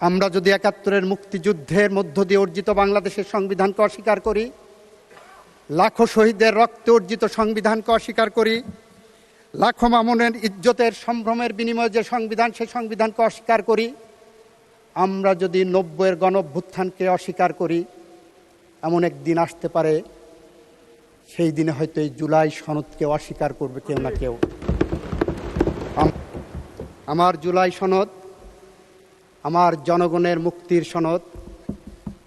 আমরা যদি ৭১-এর মুক্তিযুদ্ধের মধ্য দিয়ে অর্জিত বাংলাদেশের সংবিধানকে অস্বীকার করি, লাখো শহীদদের রক্তে অর্জিত সংবিধানকে অস্বীকার করি, লাখো মামুনের ইজ্জতের সম্ভ্রমের বিনিময়ে যে সংবিধান, সেই সংবিধানকে অস্বীকার করি, আমরা যদি ৯০-এর গণঅভ্যুত্থানকে অস্বীকার করি, এমন একদিন আসতে পারে সেই দিনে হয়তো এই জুলাই সনদকে অস্বীকার করবে কেউ না কেউ। আমার জুলাই সনদ আমার জনগণের মুক্তির সনদ।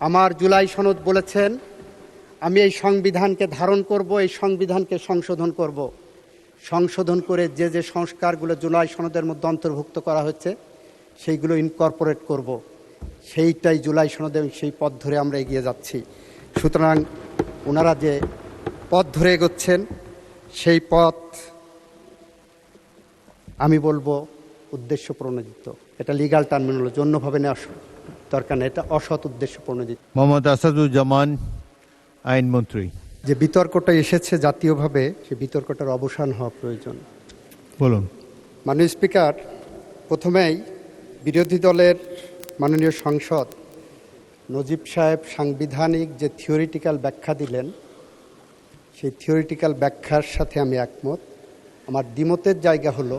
আমার জুলাই সনদ বলেছেন, আমি এই সংবিধানকে ধারণ করব, এই সংবিধানকে সংশোধন করব। সংশোধন করে যে যে সংস্কারগুলো জুলাই সনদের মধ্যে অন্তর্ভুক্ত করা হচ্ছে সেইগুলো ইনকর্পোরেট করব। সেইটাই জুলাই সনদে, সেই পথ ধরে আমরা এগিয়ে যাচ্ছি। সুতরাং ওনারা যে পথ ধরে এগোচ্ছেন সেই পথ আমি বলবো উদ্দেশ্য প্রণোদিত। এটা লিগ্যাল টার্মিনোলজি, অন্যভাবে নেওয়া দরকার নেই, এটা অসৎ উদ্দেশ্য প্রণোদিত। মোহাম্মদ আসাদুজ্জামান, আইনমন্ত্রী। যে বিতর্কটা এসেছে জাতীয়ভাবে, সেই বিতর্কটার অবসান হওয়া প্রয়োজন। বলুন। মাননীয় স্পিকার, প্রথমেই বিরোধী দলের মাননীয় সংসদ নজিব সাহেব সাংবিধানিক যে থিওরিটিক্যাল ব্যাখ্যা দিলেন, সেই থিওরিটিক্যাল ব্যাখ্যার সাথে আমি একমত। আমার দ্বিমতের জায়গা হলো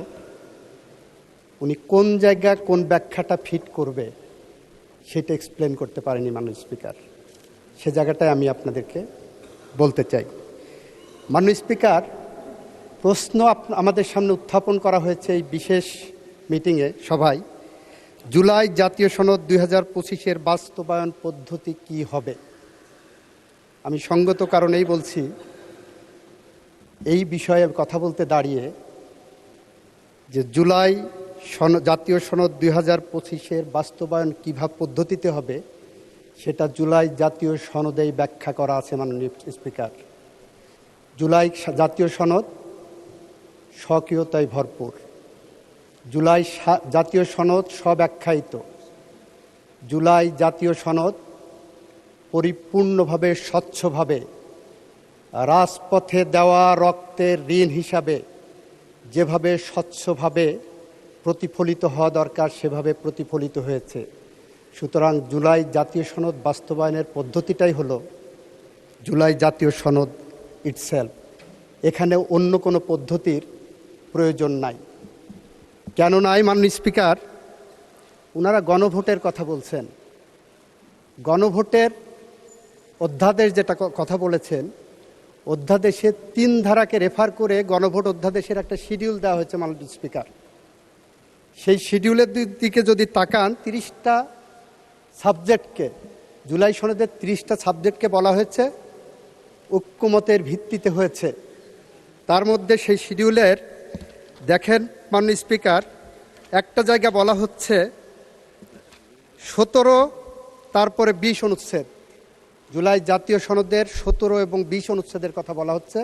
উনি কোন জায়গায় কোন ব্যাখ্যাটা ফিট করবে সেটা এক্সপ্লেন করতে পারেনি মাননীয় স্পিকার। সে জায়গাটায় আমি আপনাদেরকে বলতে চাই। মাননীয় স্পিকার, প্রশ্ন আমাদের সামনে উত্থাপন করা হয়েছে এই বিশেষ মিটিংয়ে, সভায়, জুলাই জাতীয় সনদ 2025-এর বাস্তবায়ন পদ্ধতি কি হবে। আমি সঙ্গত কারণেই বলছি, এই বিষয়ে কথা বলতে দাঁড়িয়ে যে জুলাই জাতীয় সনদ 2025-এর বাস্তবায়ন কীভাবে পদ্ধতিতে হবে সেটা জুলাই জাতীয় সনদেই ব্যাখ্যা করা আছে। মাননীয় স্পিকার, জুলাই জাতীয় সনদ স্বকীয়তায় ভরপুর। জুলাই জাতীয় সনদ স্বব্যাখ্যায়িত। জুলাই জাতীয় সনদ পরিপূর্ণভাবে স্বচ্ছভাবে রাজপথে দেওয়া রক্তের ঋণ হিসাবে যেভাবে স্বচ্ছভাবে প্রতিফলিত হওয়া দরকার সেভাবে প্রতিফলিত হয়েছে। সুতরাং জুলাই জাতীয় সনদ বাস্তবায়নের পদ্ধতিটাই হলো জুলাই জাতীয় সনদ ইটসেলফ। এখানে অন্য কোনো পদ্ধতির প্রয়োজন নাই। কেন নাই মাননীয় স্পিকার? ওনারা গণভোটের কথা বলছেন। গণভোটের অধ্যাদেশ যেটা কথা বলেছেন, অধ্যাদেশে ৩ ধারাকে রেফার করে গণভোট অধ্যাদেশের একটা শিডিউল দেওয়া হয়েছে মাননীয় স্পিকার। সেই শিডিউলের দিকে যদি তাকান, 30টা সাবজেক্টকে, জুলাই সনদের 30টা সাবজেক্টকে বলা হয়েছে ঐক্যমতের ভিত্তিতে হয়েছে। তার মধ্যে সেই শিডিউলের দেখেন মাননীয় স্পিকার, একটা জায়গা বলা হচ্ছে 17, তারপরে 20 অনুচ্ছেদ, জুলাই জাতীয় সনদের 17 এবং 20 অনুচ্ছেদের কথা বলা হচ্ছে।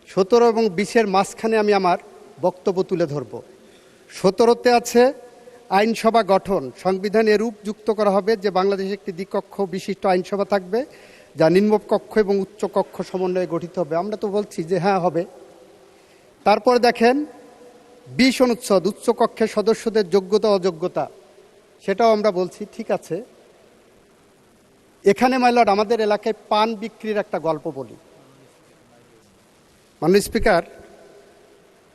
17 এবং 20-এর মাঝখানে আমি আমার বক্তব্য তুলে ধরব। 17তে আছে আইনসভা গঠন। সংবিধানে রূপ যুক্ত করা হবে যে বাংলাদেশে একটি দ্বিকক্ষ বিশিষ্ট আইনসভা থাকবে, যা নিম্নকক্ষ এবং উচ্চকক্ষ সমন্বয়ে গঠিত হবে। আমরা তো বলছি যে হ্যাঁ হবে। তারপরে দেখেন 20 অনুচ্ছেদ, উচ্চকক্ষের সদস্যদের যোগ্যতা অযোগ্যতা, সেটাও আমরা বলছি ঠিক আছে। এখানে মাইলর্ড, আমাদের এলাকায় পান বিক্রির একটা গল্প বলি। মাননীয় স্পিকার,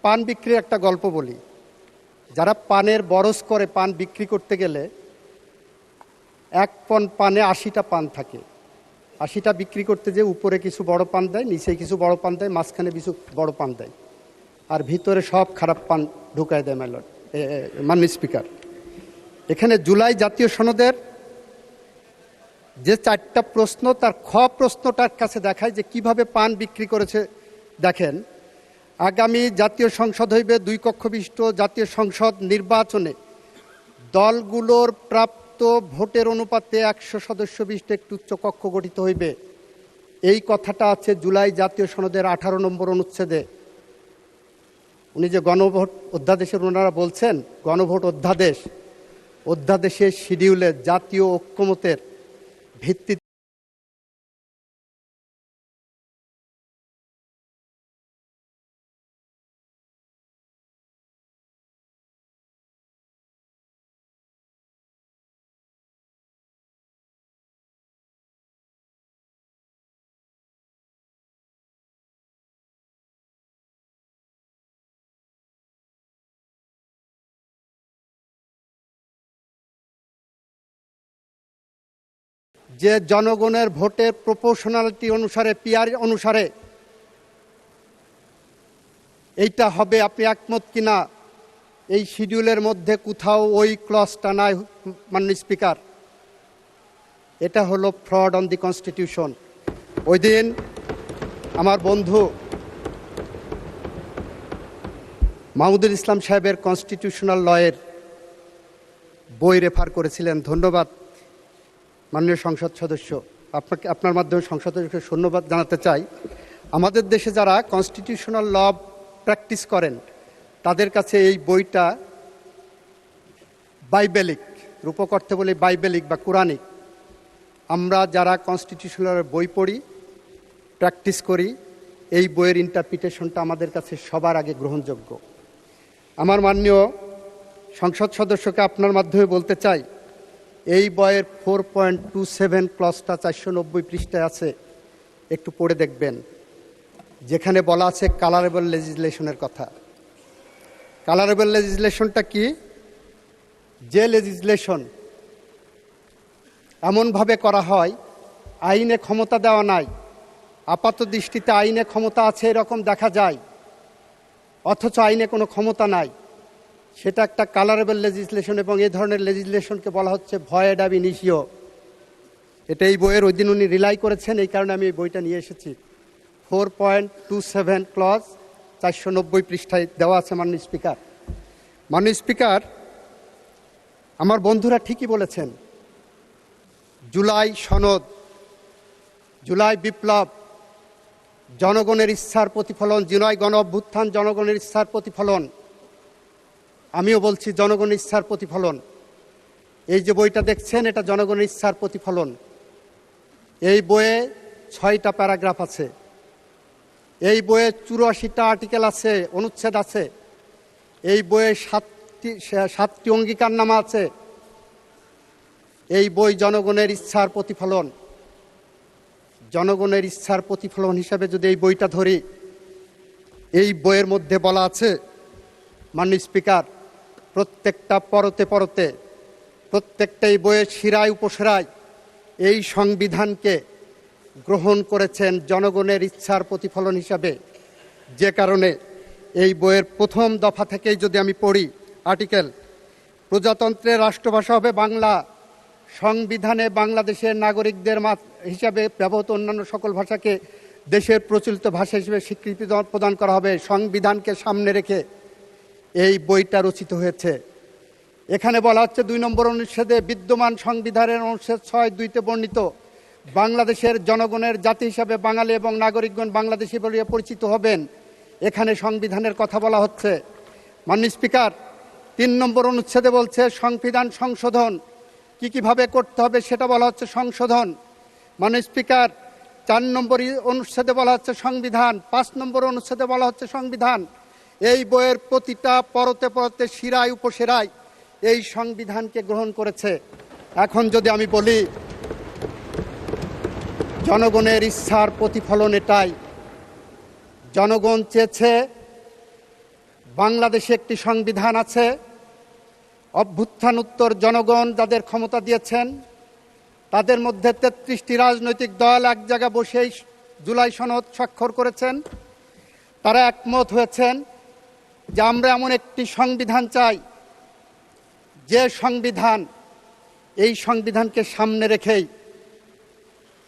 পান বিক্রির একটা গল্প বলি। যারা পানের বরজ করে পান বিক্রি করতে গেলে 1 পণ পানে 80টা পান থাকে। 80টা বিক্রি করতে যে উপরে কিছু বড় পান দেয়, নিচে কিছু বড় পান দেয়, মাঝখানে কিছু বড় পান দেয়, আর ভিতরে সব খারাপ পান ঢুকায় দেয় মাইলর্ড। মাননীয় স্পিকার, এখানে জুলাই জাতীয় সনদের যে 4টা প্রশ্ন, তার খ প্রশ্নটার কাছে দেখায় যে কিভাবে পান বিক্রি করেছে। দেখেন, আগামী জাতীয় সংসদ হইবে 2 কক্ষ বিশিষ্ট জাতীয় সংসদ নির্বাচনে দলগুলোর প্রাপ্ত ভোটের অনুপাতে 100 সদস্য বিশিষ্ট একটি উচ্চকক্ষ গঠিত হইবে। এই কথাটা আছে জুলাই জাতীয় সনদের 18 নম্বর অনুচ্ছেদে। উনি যে গণভোট অধ্যাদেশের ওনারা বলছেন, গণভোট অধ্যাদেশের শিডিউলে জাতীয় ঐক্যমতের ভিত্তিতে যে জনগণের ভোটের প্রপোর্শনালিটি অনুসারে পিআর অনুসারে এইটা হবে, আপনি একমত কিনা? এই শিডিউলের মধ্যে কোথাও ওই ক্লজটা নাই মাননীয় স্পিকার। এটা হলো ফ্রড অন দি কনস্টিটিউশন। ওই দিন আমার বন্ধু মাহমুদুল ইসলাম সাহেবের কনস্টিটিউশনাল লয়ের বই রেফার করেছিলেন। ধন্যবাদ মাননীয় সংসদ সদস্য, আপনার মাধ্যমে সংসদ সদস্যকে ধন্যবাদ জানাতে চাই। আমাদের দেশে যারা কনস্টিটিউশনাল ল প্র্যাকটিস করেন তাদের কাছে এই বইটা বাইবেলিক, রূপক অর্থে বলি বাইবেলিক বা কোরআনিক। আমরা যারা কনস্টিটিউশনাল বই পড়ি, প্র্যাকটিস করি, এই বইয়ের ইন্টারপ্রিটেশনটা আমাদের কাছে সবার আগে গ্রহণযোগ্য। আমার মাননীয় সংসদ সদস্যকে আপনার মাধ্যমে বলতে চাই, এই বইয়ের 4.27 ক্লজটা 490 পৃষ্ঠায় আছে, একটু পড়ে দেখবেন, যেখানে বলা আছে কালারেবল লেজিসলেশনের কথা। কালারেবল লেজিসলেশনটা কি? যে লেজিসলেশন এমনভাবে করা হয় আইনে ক্ষমতা দেওয়া নাই, আপাত দৃষ্টিতে আইনে ক্ষমতা আছে এরকম দেখা যায়, অথচ আইনে কোনো ক্ষমতা নাই, সেটা একটা কালারেবল লেজিসলেশন। এবং এই ধরনের লেজিসলেশনকে বলা হচ্ছে ভয়েড আব ইনিশিও। এটা এই বইয়ের ওই দিন উনি রিলাই করেছেন, এই কারণে আমি এই বইটা নিয়ে এসেছি। 4.27 ক্লজ 490 পৃষ্ঠায় দেওয়া আছে মাননীয় স্পিকার। মাননীয় স্পিকার, আমার বন্ধুরা ঠিকই বলেছেন, জুলাই সনদ, জুলাই বিপ্লব জনগণের ইচ্ছার প্রতিফলন, জুলাই গণ অভ্যুত্থান জনগণের ইচ্ছার প্রতিফলন। আমিও বলছি জনগণের ইচ্ছার প্রতিফলন। এই যে বইটা দেখছেন, এটা জনগণের ইচ্ছার প্রতিফলন। এই বইয়ে 6টা প্যারাগ্রাফ আছে, এই বইয়ে 84টা আর্টিকেল আছে, অনুচ্ছেদ আছে, এই বইয়ে 7টি অঙ্গীকারনামা আছে। এই বই জনগণের ইচ্ছার প্রতিফলন। জনগণের ইচ্ছার প্রতিফলন হিসাবে যদি এই বইটা ধরি, এই বইয়ের মধ্যে বলা আছে মাননীয় স্পিকার, প্রত্যেকটা পরতে পরতে, প্রত্যেকটা এই বইয়ের শিরায় উপশিরায় এই সংবিধানকে গ্রহণ করেছেন জনগণের ইচ্ছার প্রতিফলন হিসাবে। যে কারণে এই বইয়ের প্রথম দফা থেকেই যদি আমি পড়ি, আর্টিকেল, প্রজাতন্ত্রের রাষ্ট্রভাষা হবে বাংলা, সংবিধানে বাংলাদেশের নাগরিকদের হিসাবে ব্যবহৃত অন্যান্য সকল ভাষাকে দেশের প্রচলিত ভাষা হিসেবে স্বীকৃতি প্রদান করা হবে। সংবিধানকে সামনে রেখে এই বইটা রচিত হয়েছে। এখানে বলা হচ্ছে 2 নম্বর অনুচ্ছেদে, বিদ্যমান সংবিধানের অনুচ্ছেদ 6(2)তে বর্ণিত বাংলাদেশের জনগণের জাতি হিসাবে বাঙালি এবং নাগরিকগণ বাংলাদেশি বলে পরিচিত হবেন। এখানে সংবিধানের কথা বলা হচ্ছে। মাননীয় স্পিকার, 3 নম্বর অনুচ্ছেদে বলছে সংবিধান সংশোধন কিভাবে করতে হবে সেটা বলা হচ্ছে সংশোধন। মাননীয় স্পিকার, 4 নম্বর অনুচ্ছেদে বলা হচ্ছে সংবিধান, 5 নম্বর অনুচ্ছেদে বলা হচ্ছে সংবিধান। এই বইয়ের প্রতিটা পরতে পরতে, শিরায় উপশিরায় এই সংবিধানকে গ্রহণ করেছে। এখন যদি আমি বলি জনগণের ইচ্ছার প্রতিফলন এটাই, জনগণ চেয়েছে বাংলাদেশে একটি সংবিধান আছে, অভ্যুত্থান উত্তর জনগণ যাদের ক্ষমতা দিয়েছেন তাদের মধ্যে 33টি রাজনৈতিক দল এক জায়গায় বসেই জুলাই সনদ স্বাক্ষর করেছেন। তারা একমত হয়েছেন যে আমরা এমন একটি সংবিধান চাই, যে সংবিধান, এই সংবিধানকে সামনে রেখেই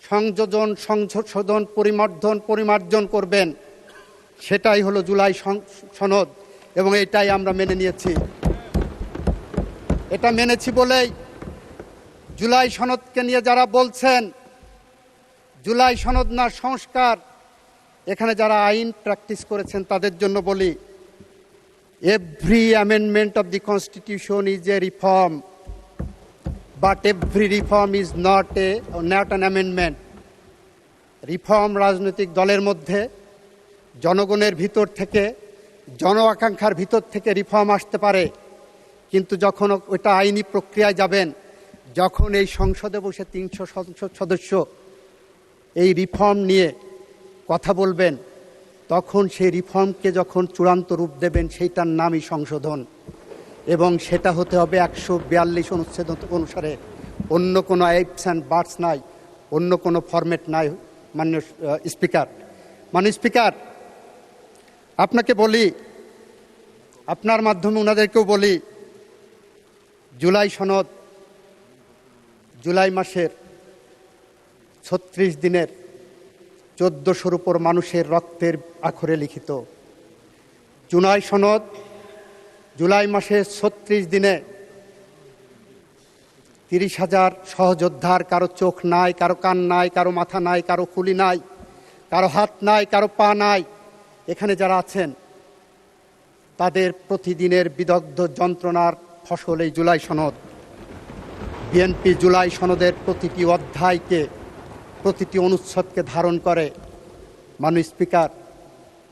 সংযোজন, সংশোধন, পরিমার্জন করবেন। সেটাই হলো জুলাই সনদ এবং এটাই আমরা মেনে নিয়েছি। এটা মেনেছি বলেই জুলাই সনদকে নিয়ে যারা বলছেন জুলাই সনদ না সংস্কার, এখানে যারা আইন প্র্যাকটিস করেছেন তাদের জন্য বলি, every amendment of the constitution is a reform, but every reform is not an amendment. Reform রাজনৈতিক দলের মধ্যে জনগণের ভিতর থেকে, জন আকাঙ্ক্ষার ভিতর থেকে রিফর্ম আসতে পারে, কিন্তু যখন ওটা আইনি প্রক্রিয়ায় যাবেন, যখন এই সংসদে বসে 300 সংসদ সদস্য এই রিফর্ম নিয়ে কথা বলবেন, তখন সেই রিফর্মকে যখন চূড়ান্ত রূপ দেবেন, সেইটার নামই সংশোধন। এবং সেটা হতে হবে 142 অনুচ্ছেদ অনুসারে। অন্য কোনো আইপস অ্যান্ড বাটস নাই, অন্য কোনো ফরম্যাট নাই মাননীয় স্পিকার। মাননীয় স্পিকার, আপনাকে বলি, আপনার মাধ্যমে ওনাদেরকেও বলি, জুলাই সনদ জুলাই মাসের 36 দিনের 1400-র উপর মানুষের রক্তের আখরে লিখিত জুলাই সনদ জুলাই মাসের 36 দিনে 30,000 সহযোদ্ধার কারো চোখ নাই, কারো কান নাই, কারো মাথা নাই, কারো খুলি নাই, কারো হাত নাই, কারো পা নাই, এখানে যারা আছেন তাদের প্রতিদিনের বিদগ্ধ যন্ত্রণার ফসল এই জুলাই সনদ। বিএনপি জুলাই সনদের প্রতিটি অধ্যায়কে, প্রতিটি অনুচ্ছেদকে ধারণ করে। মাননীয় স্পিকার,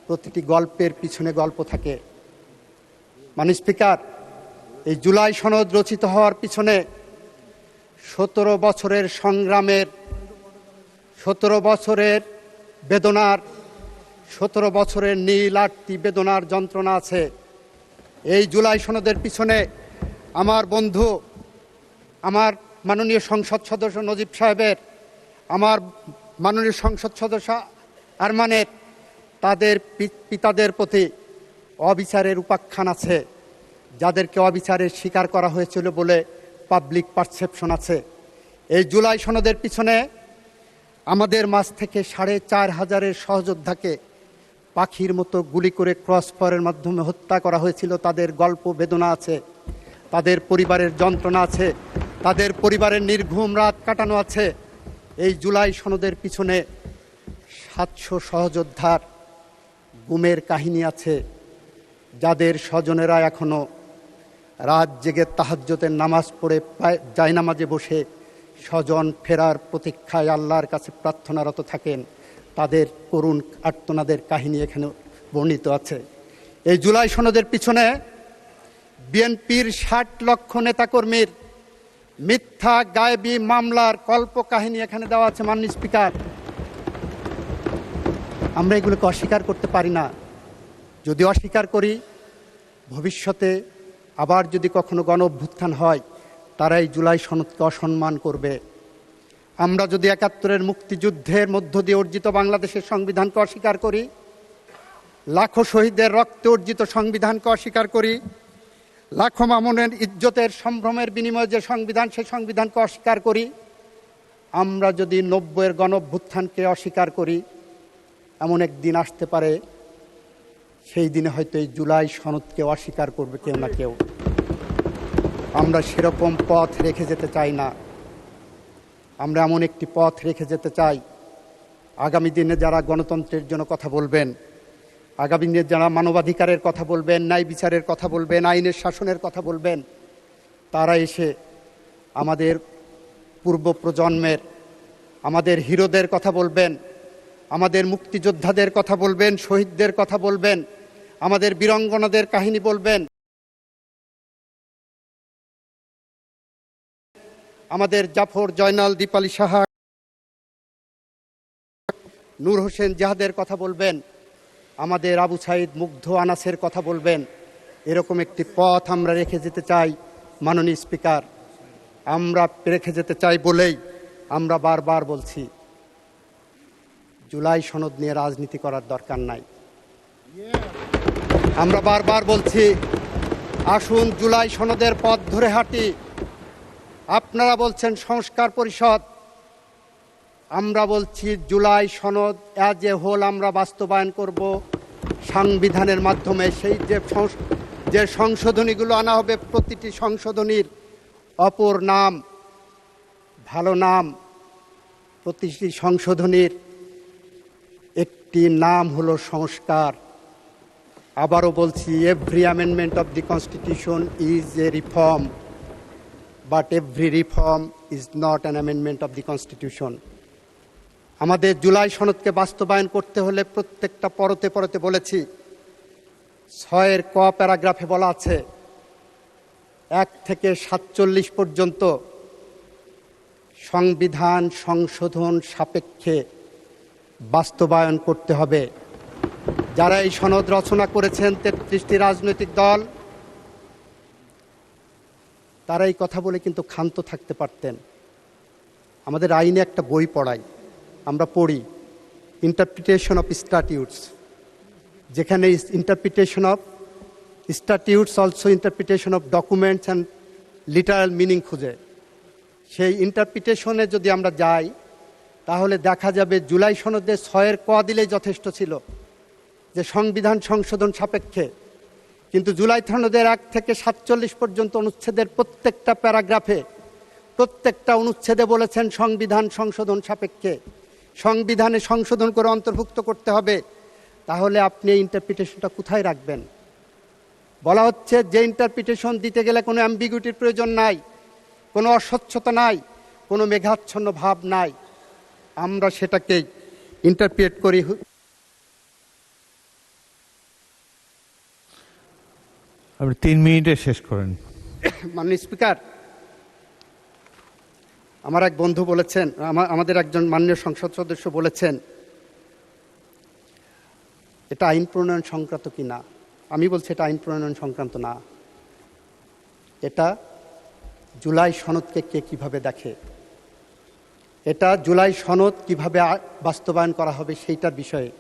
প্রতিটি গল্পের পিছনে গল্প থাকে। মাননীয় স্পিকার, এই জুলাই সনদ রচিত হওয়ার পিছনে 17 বছরের সংগ্রামের, 17 বছরের বেদনার, 17 বছরের নীল আরতি বেদনার যন্ত্রণা আছে। এই জুলাই সনদের পিছনে আমার বন্ধু, আমার মাননীয় সংসদ সদস্য নজিব সাহেবের, আমার মাননীয় সংসদ সদস্য আরমানের, তাদের পিতাদের প্রতি অবিচারের উপাখ্যান আছে, যাদেরকে অবিচারের শিকার করা হয়েছিল বলে পাবলিক পারসেপশন আছে। এই জুলাই সনদের পিছনে আমাদের মাঝ থেকে 4,500 সহযোদ্ধাকে পাখির মতো গুলি করে ক্রস ফায়ারের মাধ্যমে হত্যা করা হয়েছিল। তাদের গল্প বেদনা আছে, তাদের পরিবারের যন্ত্রণা আছে, তাদের পরিবারের নির্ঘুম রাত কাটানো আছে। এই জুলাই সনদের পিছনে 700 সহযোদ্ধার গুমের কাহিনী আছে, যাদের স্বজনেরা এখনও রাত জেগে তাহাজ্জুদের নামাজ পড়ে জায়নামাজে বসে স্বজন ফেরার প্রতীক্ষায় আল্লাহর কাছে প্রার্থনারত থাকেন। তাদের করুণ আর্তনাদের কাহিনী এখানে বর্ণিত আছে। এই জুলাই সনদের পিছনে বিএনপির 60 লক্ষ নেতাকর্মীর মিথ্যা গায়েবী মামলার কল্প কাহিনী এখানে দেওয়া আছে। মাননীয় স্পিকার, আমরা এগুলোকে অস্বীকার করতে পারি না। যদি অস্বীকার করি, ভবিষ্যতে আবার যদি কখনো গণ অভ্যুত্থান হয়, তারা এই জুলাই সনদকে অসম্মান করবে। আমরা যদি 71-এর মুক্তিযুদ্ধের মধ্য দিয়ে অর্জিত বাংলাদেশের সংবিধানকে অস্বীকার করি, লাখো শহীদদের রক্তে অর্জিত সংবিধানকে অস্বীকার করি, লাখো মামুনের ইজ্জতের সম্ভ্রমের বিনিময়ে যে সংবিধান, সেই সংবিধানকে অস্বীকার করি, আমরা যদি 90-এর গণ অভ্যুত্থানকে অস্বীকার করি, এমন একদিন আসতে পারে সেই দিনে হয়তো এই জুলাই সনদকে অস্বীকার করবে কেউ না কেউ। আমরা সেরকম পথ রেখে যেতে চাই না। আমরা এমন একটি পথ রেখে যেতে চাই, আগামী দিনে যারা গণতন্ত্রের জন্য কথা বলবেন, আগামী দিনে যারা মানবাধিকারের কথা বলবেন, ন্যায় বিচারের কথা বলবেন, আইনের শাসনের কথা বলবেন, তারা এসে আমাদের পূর্ব প্রজন্মের, আমাদের হিরোদের কথা বলবেন, আমাদের মুক্তিযোদ্ধাদের কথা বলবেন, শহীদদের কথা বলবেন, আমাদের বীরাঙ্গনাদের কাহিনী বলবেন, আমাদের জাফর, জয়নাল, দীপালি সাহা, নূর হোসেন জিহাদের কথা বলবেন, আমাদের আবু সাইদ, মুগ্ধ, আনাসের কথা বলবেন। এরকম একটি পথ আমরা রেখে যেতে চাই। মাননীয় স্পিকার, আমরা রেখে যেতে চাই বলেই আমরা বারবার বলছি, জুলাই সনদ নিয়ে রাজনীতি করার দরকার নাই। আমরা বারবার বলছি, আসুন জুলাই সনদের পথ ধরে হাঁটি। আপনারা বলছেন সংস্কার পরিষদ, আমরা বলছি জুলাই সনদ অ্যাজ এ হোল আমরা বাস্তবায়ন করব সংবিধানের মাধ্যমে। সেই যে সংশোধনীগুলো আনা হবে, প্রতিটি সংশোধনীর অপর নাম, ভালো নাম, প্রতিটি সংশোধনীর একটি নাম হলো সংস্কার। আবারও বলছি, every amendment of the constitution is a reform, but every reform is not an amendment of the constitution. আমাদের জুলাই সনদকে বাস্তবায়ন করতে হলে প্রত্যেকটা পরতে পরতে বলেছি, 6-এর ক প্যারাগ্রাফে বলা আছে 1 থেকে 47 পর্যন্ত সংবিধান সংশোধন সাপেক্ষে বাস্তবায়ন করতে হবে। যারা এই সনদ রচনা করেছেন 33টি রাজনৈতিক দল, তারা এই কথা বলে কিন্তু ক্ষান্ত থাকতে পারতেন। আমাদের আইনে একটা বই পড়াই, আমরা পড়ি ইন্টারপ্রিটেশন অফ স্ট্যাটিউটস, যেখানে interpretation of statutes also interpretation of documents and literal meaning খুঁজে। সেই ইন্টারপ্রিটেশনে যদি আমরা যাই তাহলে দেখা যাবে জুলাই সনদে 6 ক দিলেই যথেষ্ট ছিল যে সংবিধান সংশোধন সাপেক্ষে, কিন্তু জুলাই সনদের 1 থেকে 47 পর্যন্ত অনুচ্ছেদের প্রত্যেকটা প্যারাগ্রাফে প্রত্যেকটা অনুচ্ছেদে বলেছেন সংবিধান সংশোধন সাপেক্ষে, সংবিধানে সংশোধন করে অন্তর্ভুক্ত করতে হবে। তাহলে আপনি এই ইন্টারপ্রিটেশনটা কোথায় রাখবেন? বলা হচ্ছে যে ইন্টারপ্রিটেশন দিতে গেলে কোনো অ্যাম্বিগুইটির প্রয়োজন নাই, কোনো অস্বচ্ছতা নাই, কোনো মেঘাচ্ছন্ন ভাব নাই। আমরা সেটাকেই ইন্টারপ্রিট করি। আপনি 3 মিনিটে শেষ করেন। মাননীয় স্পিকার, আমার এক বন্ধু বলেছেন, আমাদের একজন মাননীয় সংসদ সদস্য বলেছেন এটা আইন প্রণয়ন সংক্রান্ত কি না। আমি বলছি এটা আইন প্রণয়ন সংক্রান্ত না, এটা জুলাই সনদকে কে কিভাবে দেখে, এটা জুলাই সনদ কিভাবে বাস্তবায়ন করা হবে সেইটার বিষয়ে।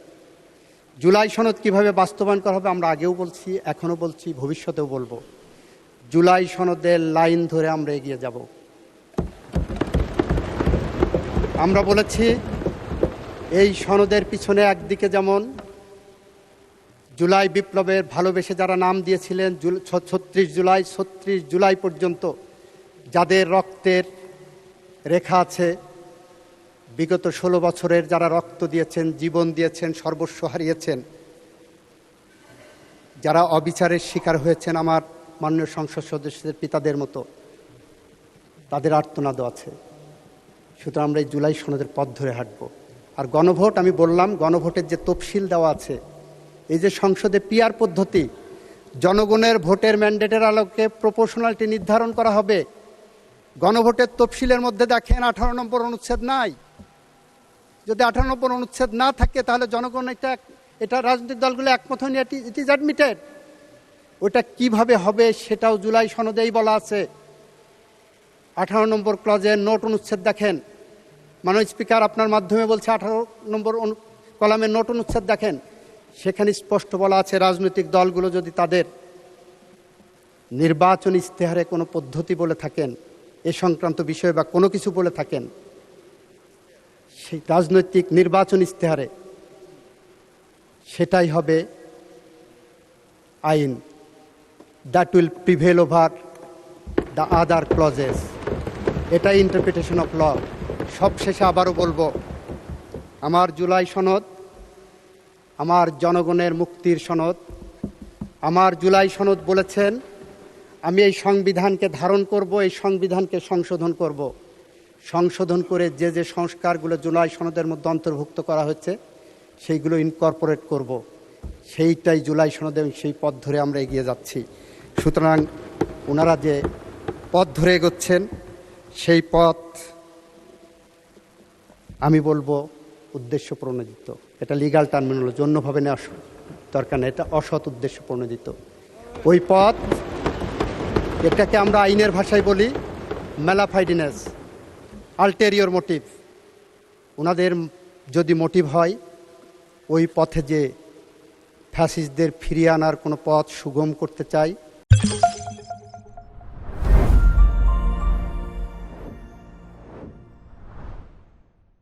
জুলাই সনদ কিভাবে বাস্তবায়ন করা হবে আমরা আগেও বলছি, এখনও বলছি, ভবিষ্যতেও বলবো। জুলাই সনদের লাইন ধরে আমরা এগিয়ে যাব। আমরা বলেছি এই সনদের পিছনে একদিকে যেমন জুলাই বিপ্লবের ভালোবেসে যারা নাম দিয়েছিলেন 36 জুলাই পর্যন্ত যাদের রক্তের রেখা আছে, বিগত 16 বছরের যারা রক্ত দিয়েছেন, জীবন দিয়েছেন, সর্বস্ব হারিয়েছেন, যারা অবিচারের শিকার হয়েছেন, আমার মাননীয় সংসদ সদস্যদের পিতাদের মতো, তাদের আর্তনাদ আছে। সুতরাং আমরা এই জুলাই সনদের পথ ধরে হাঁটব। আর গণভোট, আমি বললাম গণভোটের যে তফসিল দেওয়া আছে, এই যে সংসদে পিআর পদ্ধতি, জনগণের ভোটের ম্যান্ডেটের আলোকে প্রপোর্শনালিটি নির্ধারণ করা হবে। গণভোটের তফসিলের মধ্যে দেখেন 18 নম্বর অনুচ্ছেদ নাই। যদি 18 নম্বর অনুচ্ছেদ না থাকে তাহলে জনগণ এটা রাজনৈতিক দলগুলো একমত হয়নি, ইট ইজ অ্যাডমিটেড। ওটা কিভাবে হবে সেটাও জুলাই সনদেই বলা আছে। 18 নম্বর ক্লজের নোট অনুচ্ছেদ দেখেন, মাননীয় স্পিকার আপনার মাধ্যমে বলছে 18 নম্বর কলামের নোট অনুচ্ছেদ দেখেন, সেখানে স্পষ্ট বলা আছে রাজনৈতিক দলগুলো যদি তাদের নির্বাচন ইশতেহারে কোনো পদ্ধতি বলে থাকেন, এ সংক্রান্ত বিষয়ে বা কোনো কিছু বলে থাকেন, সেই রাজনৈতিক নির্বাচন ইশতেহারে সেটাই হবে আইন, that will prevail over the other clauses. এটাই ইন্টারপ্রিটেশন অফ ল। সবশেষে আবারও বলবো, আমার জুলাই সনদ আমার জনগণের মুক্তির সনদ। আমার জুলাই সনদ বলেছেন আমি এই সংবিধানকে ধারণ করব, এই সংবিধানকে সংশোধন করব, সংশোধন করে যে যে সংস্কারগুলো জুলাই সনদের মধ্যে অন্তর্ভুক্ত করা হচ্ছে সেইগুলো ইনকর্পোরেট করব। সেইটাই জুলাই সনদে, সেই পথ ধরে আমরা এগিয়ে যাচ্ছি। সুতরাং ওনারা যে পথ ধরে এগোচ্ছেন সেই পথ আমি বলবো উদ্দেশ্য প্রণোদিত। এটা লিগাল টার্মিনোলজি, অন্যভাবে নেওয়া দরকার নেই, এটা অসৎ উদ্দেশ্য প্রণোদিত ওই পথ। এটাকে আমরা আইনের ভাষায় বলি ম্যালাফাইডিনেস, আলটেরিয়র মোটিভ। ওনাদের যদি মোটিভ হয় ওই পথে যে ফ্যাসিস্টদের ফিরিয়ে আনার কোনো পথ সুগম করতে চায়,